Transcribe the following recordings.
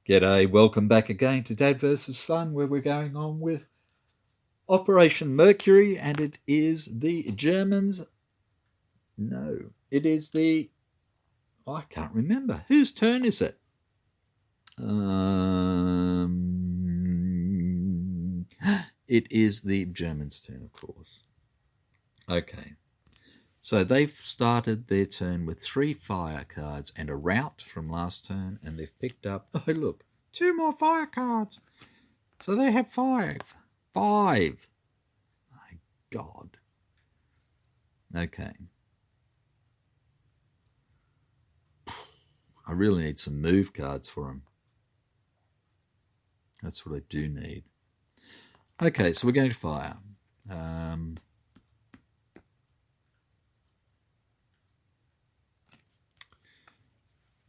G'day, welcome back again to Dad vs. Son, where we're going on with Operation Mercury, and it is the Germans. No, it is the... I can't remember. Whose turn is it? It is the Germans' turn, of course. Okay. So they've started their turn with 3 fire cards and a rout from last turn, and they've picked up, oh look, 2 more fire cards. So they have 5. 5. My God. Okay. I really need some move cards for them. That's what I do need. Okay, so we're going to fire.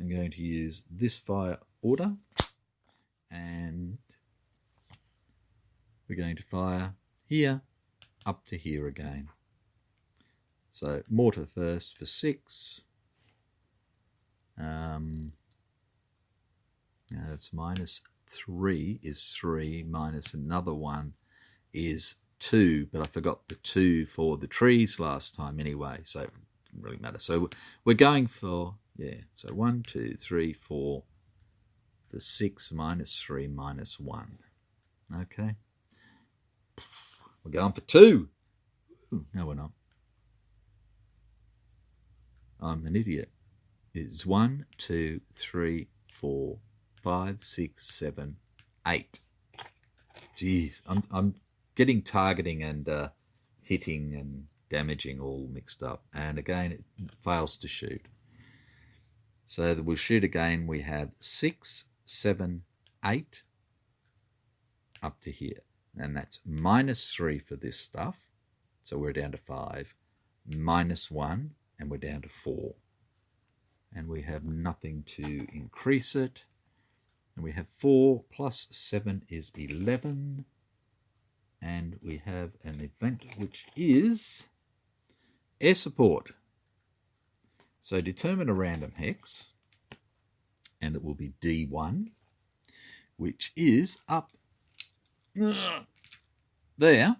I'm going to use this fire order, and we're going to fire here up to here again. So mortar first for 6. That's -3 is 3, minus another one is 2, but I forgot the 2 for the trees last time anyway, so it didn't really matter. So we're going for, so 1, 2, 3, 4, the 6 -3 -1. Okay. We're going for 2. Ooh, no, we're not. I'm an idiot. It's 1, 2, 3, 4, 5, 6, 7, 8. Jeez, I'm getting targeting and hitting and damaging all mixed up. And again, it fails to shoot. So that we'll shoot again. We have 6, 7, 8 up to here. And that's -3 for this stuff. So we're down to 5. -1, and we're down to 4. And we have nothing to increase it. And we have 4 plus 7 is 11. And we have an event which is air support. So determine a random hex, and it will be D1, which is up there.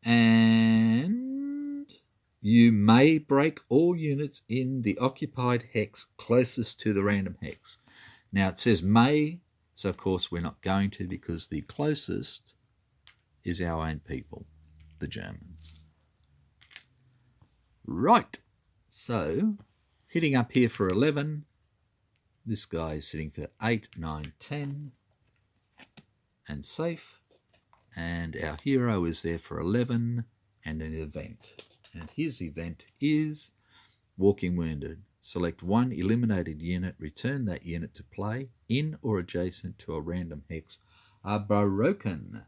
And you may break all units in the occupied hex closest to the random hex. Now it says may, so of course we're not going to, because the closest is our own people, the Germans. Right, so hitting up here for 11. This guy is sitting for 8, 9, 10, and safe. And our hero is there for 11 and an event. And his event is Walking Wounded. Select one eliminated unit, return that unit to play in or adjacent to a random hex are broken.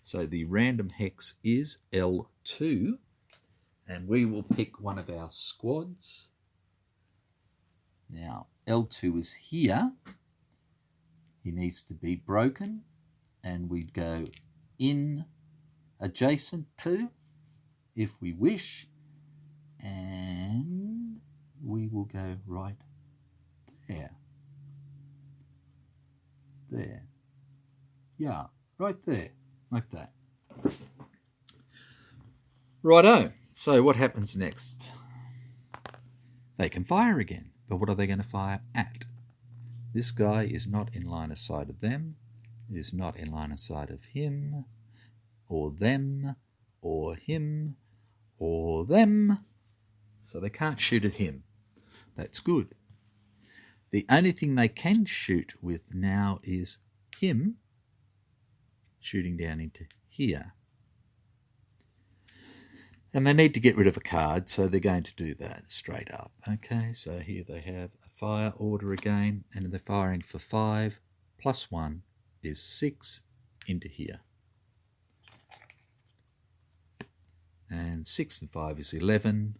So the random hex is L2, and we will pick one of our squads. Now, L2 is here. He needs to be broken, and we'd go in adjacent to, if we wish, and we will go right there. There. Yeah, right there, like that. Righto, so what happens next? They can fire again, but what are they going to fire at? This guy is not in line of sight of them, is not in line of sight of him, or them, or him, or them, so they can't shoot at him. That's good. The only thing they can shoot with now is him shooting down into here. And they need to get rid of a card, so they're going to do that straight up. Okay, so here they have a fire order again, and they're firing for 5, plus 1 is 6 into here. And 6 and 5 is 11,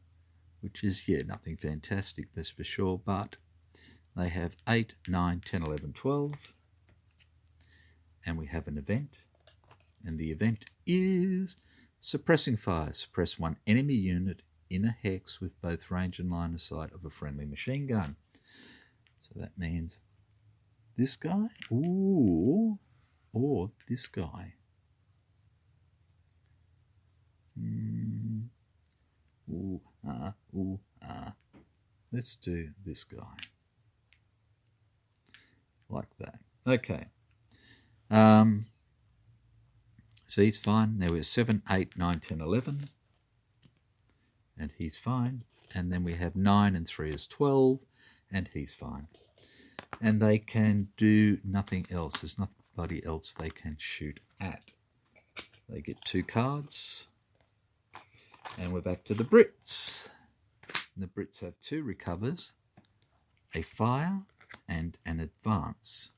which is, nothing fantastic, that's for sure, but they have 8, 9, 10, 11, 12. And we have an event. And the event is suppressing fire. Suppress one enemy unit in a hex with both range and line of sight of a friendly machine gun. So that means this guy, or this guy. Let's do this guy. Like that. Okay. So he's fine. There we're 7, 8, 9, 10, 11. And he's fine. And then we have 9 and 3 is 12. And he's fine. And they can do nothing else. There's nobody else they can shoot at. They get 2 cards. And we're back to the Brits. And the Brits have 2 recovers, a fire, and an advance.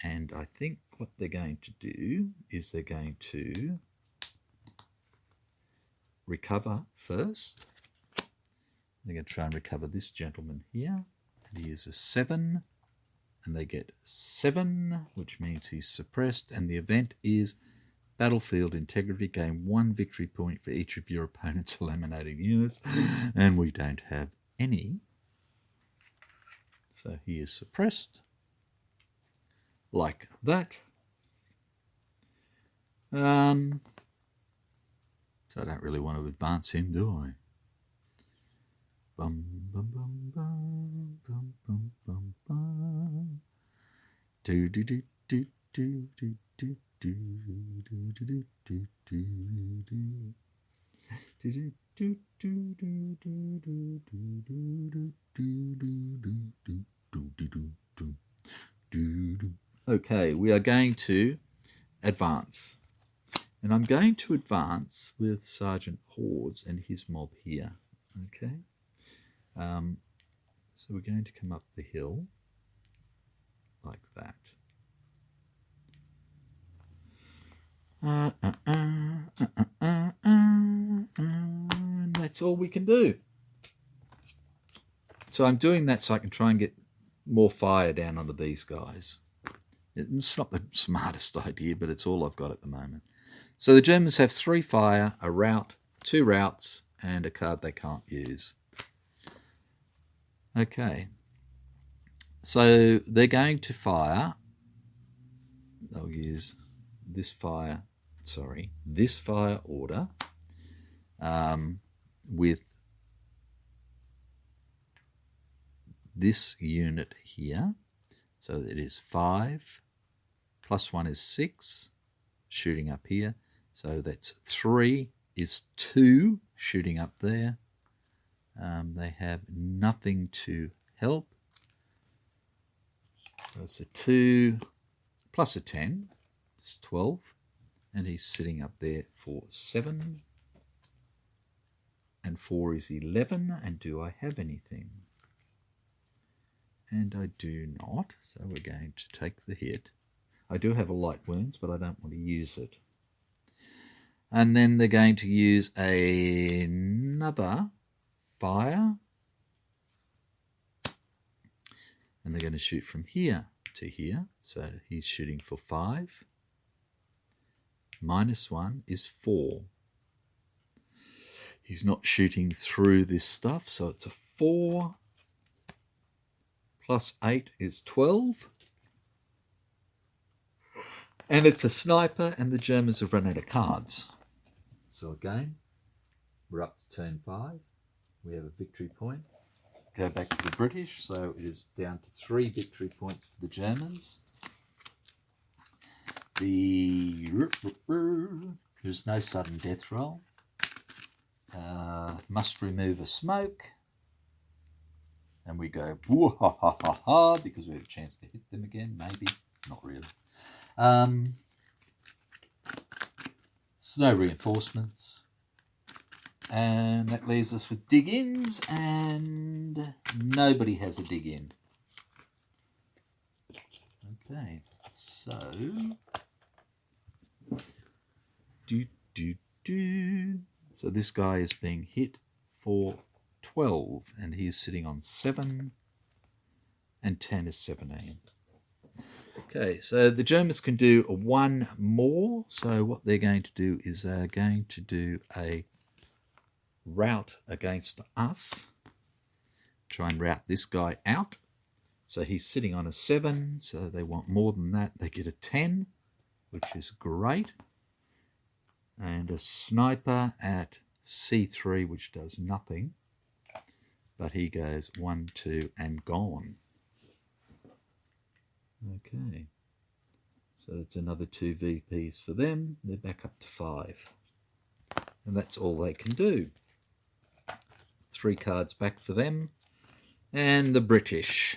And I think what they're going to do is they're going to recover first. They're going to try and recover this gentleman here. And he is a 7. And they get 7, which means he's suppressed. And the event is Battlefield Integrity. Gain 1 victory point for each of your opponent's eliminating units. And we don't have any. So he is suppressed. Like that. So I don't really want to advance him, do I? Bum, bum, bum, bum, bum, bum, bum, bum. Do, do, do, do, do, do, do, do, do, do, do, do. Okay, we are going to advance. And I'm going to advance with Sergeant Hordes and his mob here. Okay. So we're going to come up the hill like that. And that's all we can do. So I'm doing that so I can try and get more fire down onto these guys. It's not the smartest idea, but it's all I've got at the moment. So the Germans have 3 fire, a rout, 2 routs, and a card they can't use. Okay. So they're going to fire. They'll use this fire order with this unit here. So it is 5, plus 1 is 6, shooting up here. So that's 3 is 2, shooting up there. They have nothing to help. So it's a 2 plus a 10, it's 12. And he's sitting up there for 7. And 4 is 11. And do I have anything? And I do not, so we're going to take the hit. I do have a light wounds, but I don't want to use it. And then they're going to use another fire. And they're going to shoot from here to here. So he's shooting for 5. Minus 1 is 4. He's not shooting through this stuff, so it's a 4. Plus 8 is 12. And it's a sniper, and the Germans have run out of cards. So again, we're up to turn 5. We have a victory point. Go back to the British, so it is down to 3 victory points for the Germans. There's no sudden death roll. Must remove a smoke. And we go, woo ha ha ha ha, because we have a chance to hit them again, maybe. Not really. Snow reinforcements. And that leaves us with dig-ins, and nobody has a dig-in. Okay, so... So this guy is being hit for 12, and he is sitting on 7, and 10 is 17. Okay, so the Germans can do 1 more. So what they're going to do is they're going to do a rout against us. Try and rout this guy out. So he's sitting on a 7, so they want more than that. They get a 10, which is great. And a sniper at C3, which does nothing. But he goes 1, 2, and gone. Okay. So it's another 2 VPs for them. They're back up to 5. And that's all they can do. 3 cards back for them. And the British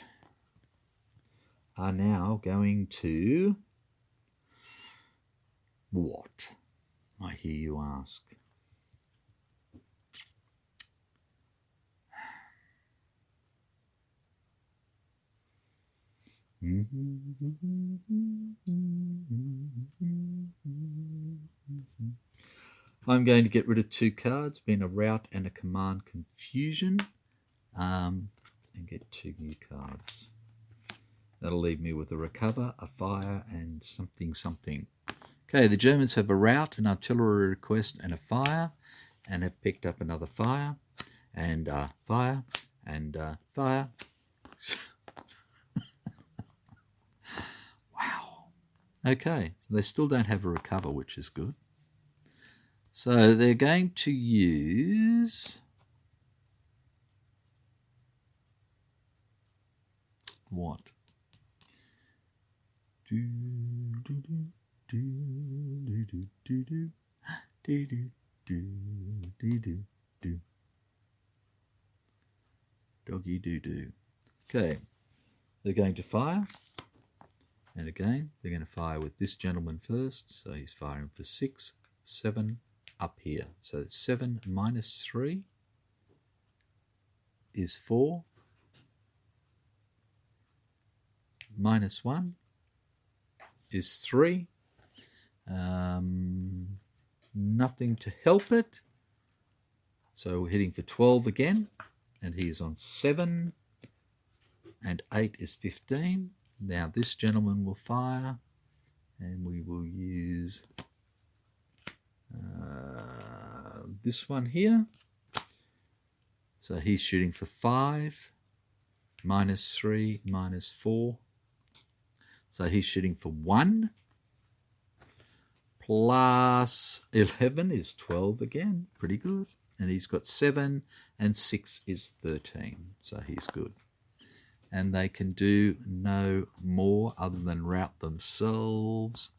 are now going to... what? I hear you ask. I'm going to get rid of 2 cards, being a route and a command confusion, and get 2 new cards. That'll leave me with a recover, a fire, and something something. Okay, the Germans have a route, an artillery request, and a fire, and have picked up another fire, and fire, and fire. Wow. Okay, so they still don't have a recover, which is good. So they're going to use... what? Doggy doo-doo. Okay, they're going to fire. And again, they're going to fire with this gentleman first. So he's firing for 6, 7, up here. So 7 minus 3 is 4. Minus 1 is 3. Nothing to help it. So we're hitting for 12 again. And he's on 7. And 8 is 15. Now this gentleman will fire. And we will use this one here. So he's shooting for 5. Minus 3, minus 4. So he's shooting for 1. Plus 11 is 12 again. Pretty good. And he's got 7, and 6 is 13. So he's good. And they can do no more other than route themselves.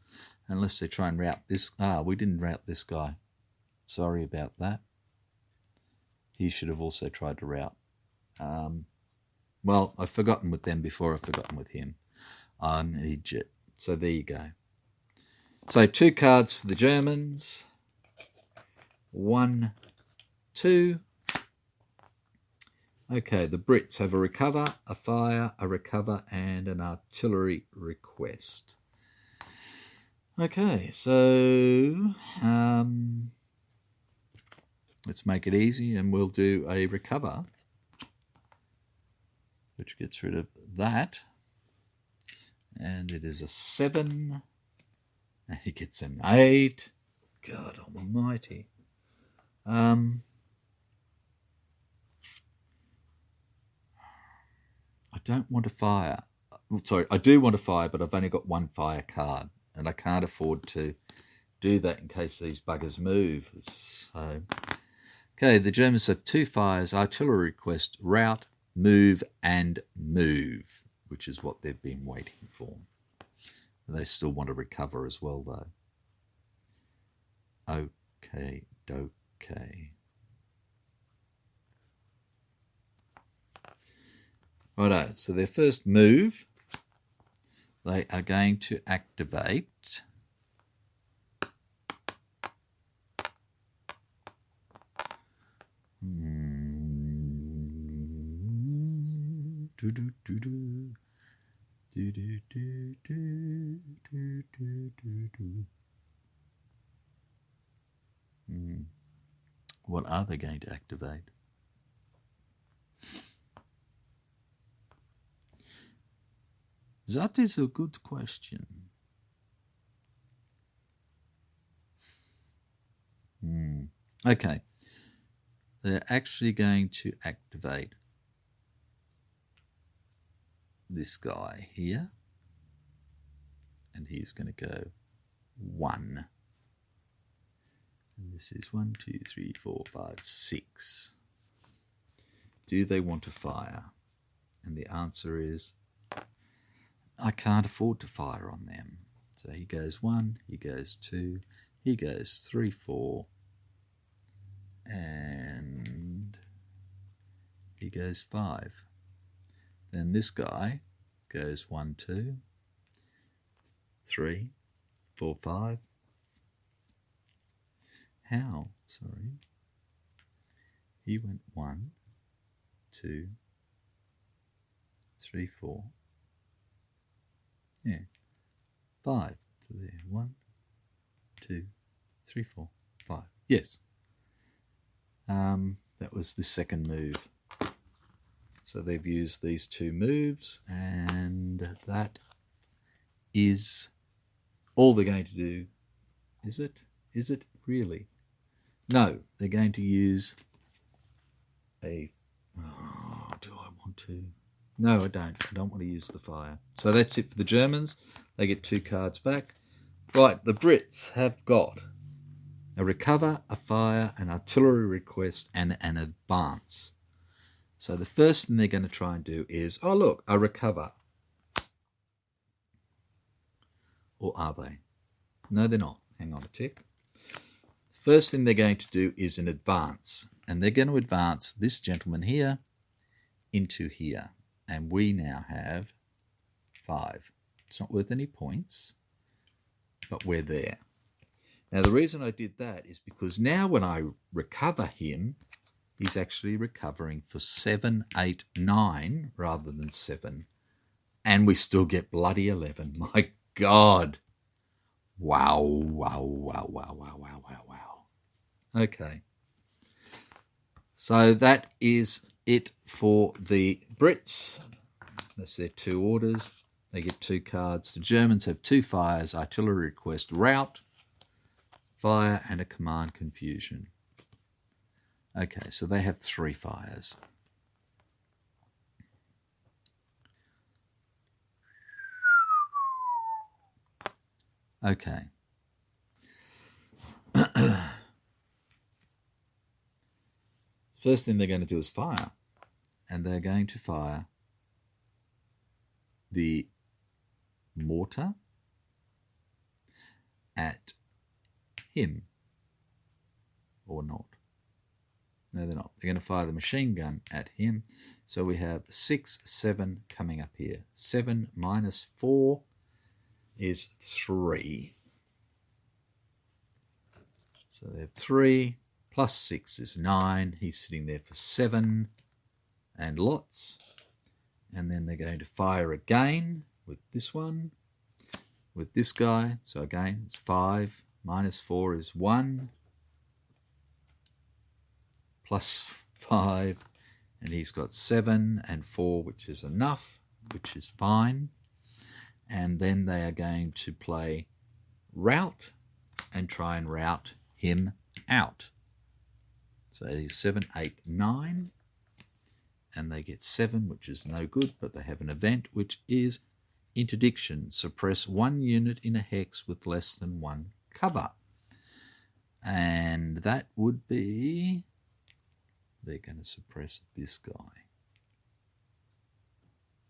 Unless they try and route this. We didn't route this guy. Sorry about that. He should have also tried to route. Well, I've forgotten with them before I've forgotten with him. I'm an idiot. So there you go. So 2 cards for the Germans. 1, 2. Okay, the Brits have a recover, a fire, a recover, and an artillery request. Okay, so let's make it easy and we'll do a recover, which gets rid of that. And it is a 7. And he gets an 8. God almighty. I don't want to fire. Sorry, I do want to fire, but I've only got 1 fire card. And I can't afford to do that in case these buggers move. So, okay, the Germans have 2 fires, artillery request, route, move, and move, which is what they've been waiting for. They still want to recover as well, though. Okay, okay. Righto, so their first move, they are going to activate What are they going to activate? That is a good question. Okay. They're actually going to activate this guy here, and he's going to go 1. And this is 1, 2, 3, 4, 5, 6. Do they want to fire? And the answer is, I can't afford to fire on them. So he goes 1, he goes 2, he goes 3, 4, and he goes 5. Then this guy goes 1, 2, 3, 4, 5. How? Sorry. He went 1, 2, 3, 4. Yeah. 5. So there. 1, 2, 3, 4, 5. Yes. That was the second move. So they've used these 2 moves, and that is all they're going to do. Is it? Is it really? No, they're going to use a... Oh, do I want to? No, I don't. I don't want to use the fire. So that's it for the Germans. They get 2 cards back. Right, the Brits have got a recover, a fire, an artillery request, and an advance. So the first thing they're going to try and do is, oh look, a recover. Or are they? No, they're not. Hang on a tick. First thing they're going to do is an advance. And they're going to advance this gentleman here into here. And we now have 5. It's not worth any points, but we're there. Now, the reason I did that is because now when I recover him, he's actually recovering for 7, 8, 9 rather than 7. And we still get bloody 11. My God. Wow, wow, wow, wow, wow, wow, wow, wow. Okay. So that is it for the Brits. That's their 2 orders. They get 2 cards. The Germans have 2 fires, artillery request, rout, fire, and a command confusion. Okay, so they have 3 fires. Okay. First thing they're going to do is fire. And they're going to fire the mortar at him. Or not. No, they're not. They're going to fire the machine gun at him. So we have 6, 7 coming up here. 7 minus 4 is 3. So they have 3 plus 6 is 9. He's sitting there for 7 and lots. And then they're going to fire again with this one, with this guy. So again, it's 5 minus 4 is 1. Plus 5, and he's got 7 and 4, which is enough, which is fine. And then they are going to play rout and try and rout him out. So he's 7, 8, 9, and they get 7, which is no good, but they have an event, which is interdiction. Suppress 1 unit in a hex with less than 1 cover. And that would be... They're going to suppress this guy.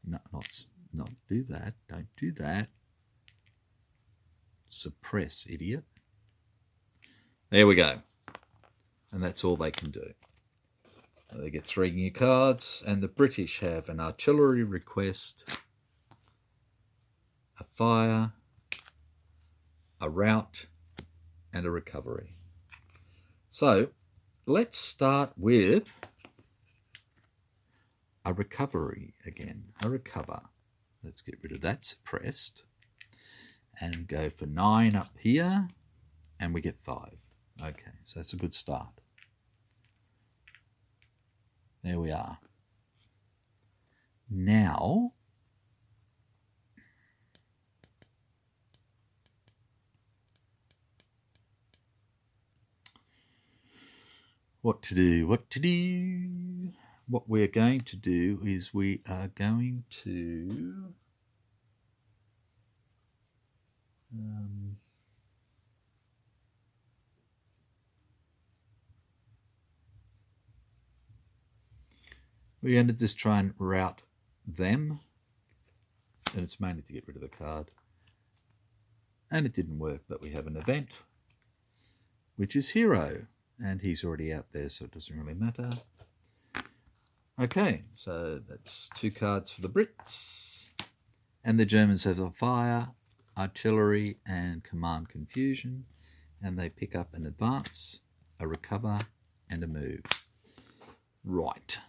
No, not do that. Don't do that. Suppress, idiot. There we go. And that's all they can do. So they get 3 new cards, and the British have an artillery request, a fire, a rout, and a recovery. So let's start with a recovery again. A recover. Let's get rid of that suppressed and go for 9 up here, and we get 5. Okay, so that's a good start. There we are. Now, what to do? what we're going to do is we are going to we're going to just try and route them, and it's mainly to get rid of the card. And it didn't work, but we have an event, which is hero, and he's already out there, so it doesn't really matter. Okay, so that's 2 cards for the Brits. And the Germans have a fire, artillery, and command confusion. And they pick up an advance, a recover, and a move. Right.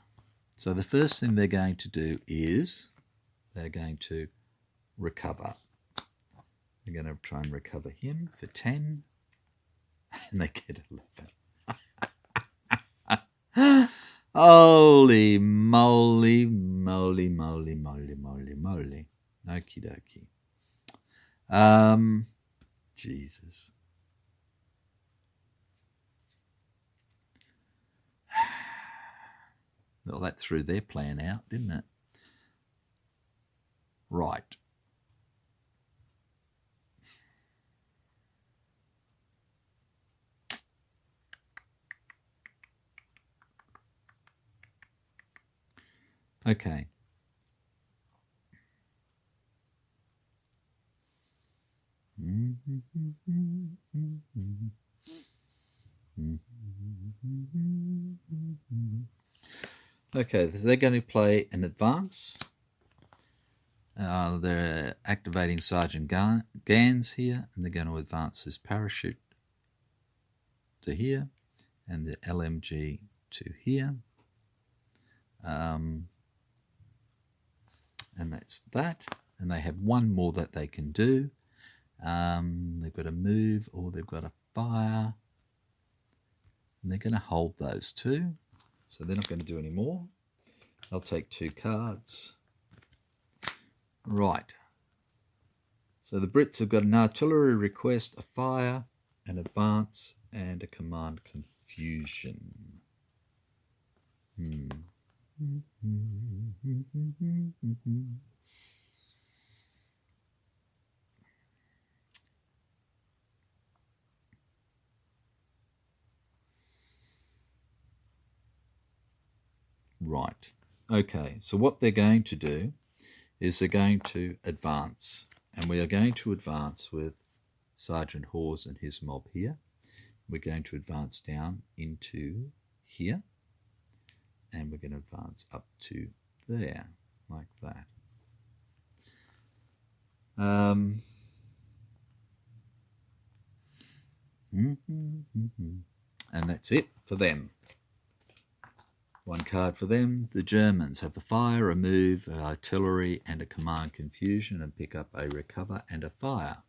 So the first thing they're going to do is they're going to recover. They're going to try and recover him for 10. And they get 11. Holy moly, moly, moly, moly, moly, moly. Okie dokie. Jesus. Well, that threw their plan out, didn't it? Right. Okay. Okay, so they're going to play an advance. They're activating Sergeant Gans here, and they're going to advance this parachute to here, and the LMG to here. And that's that. And they have one more that they can do. They've got a move, or they've got a fire. And they're going to hold those 2. So they're not going to do any more. They'll take 2 cards. Right. So the Brits have got an artillery request, a fire, an advance, and a command confusion. Right. Okay, so what they're going to do is they're going to advance. And we are going to advance with Sergeant Hawes and his mob here. We're going to advance down into here. And we're going to advance up to there, like that. And that's it for them. 1 card for them. The Germans have a fire, a move, an artillery, and a command confusion, and pick up a recover and a fire.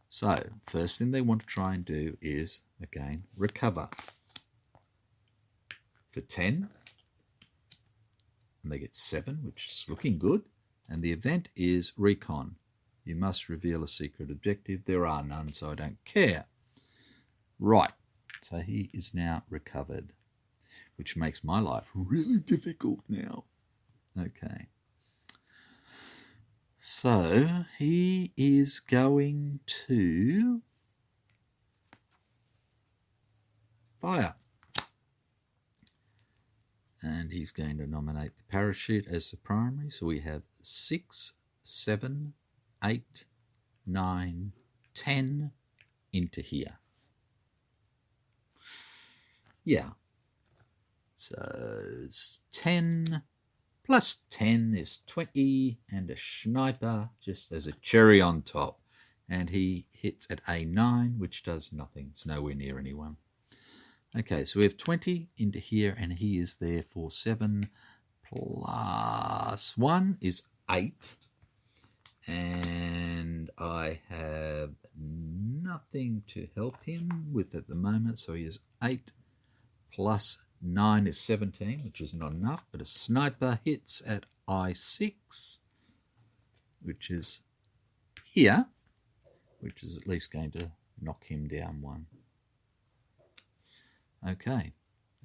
So, first thing they want to try and do is, again, recover. For 10. And they get 7, which is looking good. And the event is recon. You must reveal a secret objective. There are none, so I don't care. Right. So he is now recovered, which makes my life really difficult now. Okay. So he is going to fire. And he's going to nominate the parachute as the primary. So we have 6, 7, 8, 9, 10 into here. Yeah. So it's 10 plus 10 is 20, and a sniper just as a cherry on top. And he hits at A9, which does nothing. It's nowhere near anyone. Okay, so we have 20 into here, and he is there for 7 plus 1 is 8. And I have nothing to help him with at the moment, so he is 8 plus 9 is 17, which is not enough, but a sniper hits at I6, which is here, which is at least going to knock him down 1. Okay,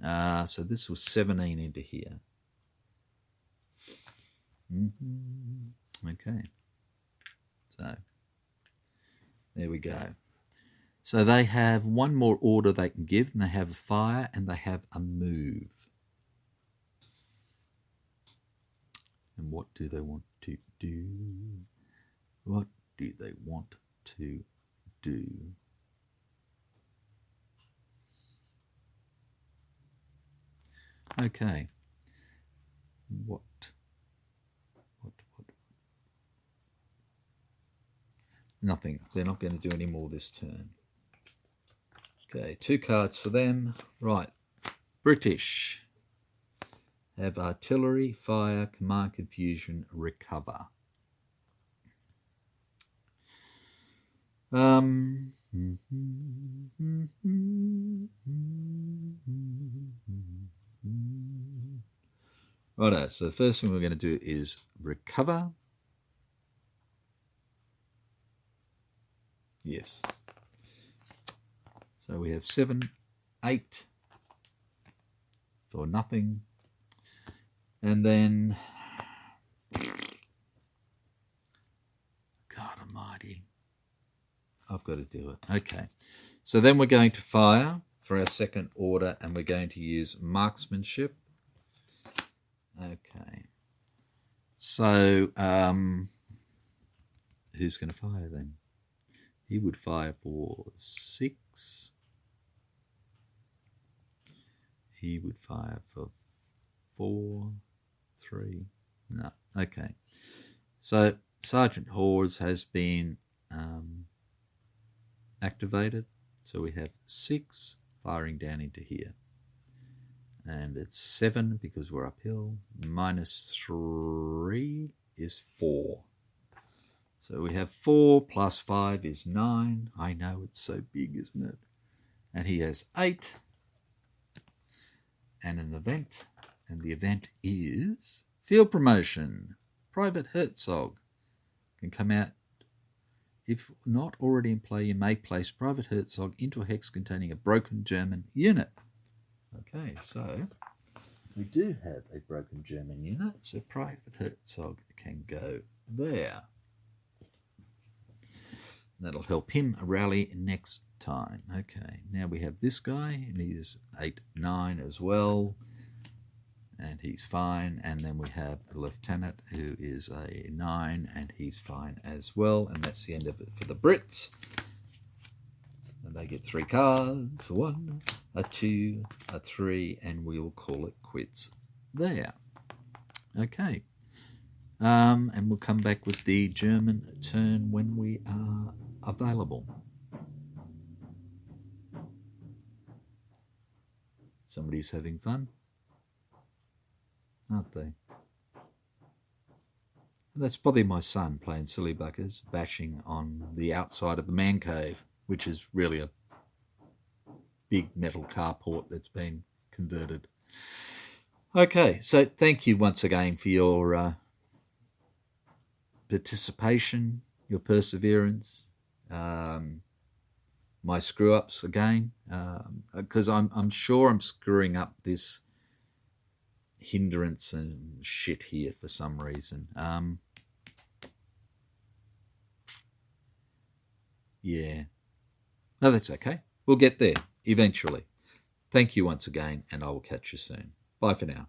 So this was 17 into here. Okay. So there we go. So they have one more order they can give, and they have a fire and they have a move. And what do they want to do? What do they want to do? Okay. What? Nothing. They're not going to do any more this turn. Okay, 2 cards for them. Right. British have artillery, fire, command, confusion, recover. Righto, so the first thing we're going to do is recover. Yes. So we have 7, 8 for nothing. And then, God almighty, I've got to do it. Okay. So then we're going to fire for our second order, and we're going to use marksmanship. Okay. So, who's going to fire then? He would fire for 6. He would fire for 4, 3. No. Okay. So Sergeant Hawes has been activated. So we have 6 firing down into here. And it's 7 because we're uphill. -3 is 4. So we have 4 plus 5 is 9. I know, it's so big, isn't it? And he has 8. And an event. And the event is field promotion. Private Herzog can come out. If not already in play, you may place Private Herzog into a hex containing a broken German unit. Okay, so we do have a broken German unit, so Private Herzog can go there. That'll help him rally next time. Okay, now we have this guy, and he's 8, 9 as well, and he's fine. And then we have the lieutenant, who is a 9, and he's fine as well. And that's the end of it for the Brits. And they get 3 cards, 1, a 2, a 3, and we'll call it quits there. Okay. And we'll come back with the German turn when we are available. Somebody's having fun, aren't they? That's probably my son playing silly buckers, bashing on the outside of the man cave, which is really a big metal carport that's been converted. Okay, so thank you once again for your participation, your perseverance, my screw-ups again, because I'm sure I'm screwing up this hindrance and shit here for some reason. Yeah. No, that's okay. We'll get there eventually. Thank you once again, and I will catch you soon. Bye for now.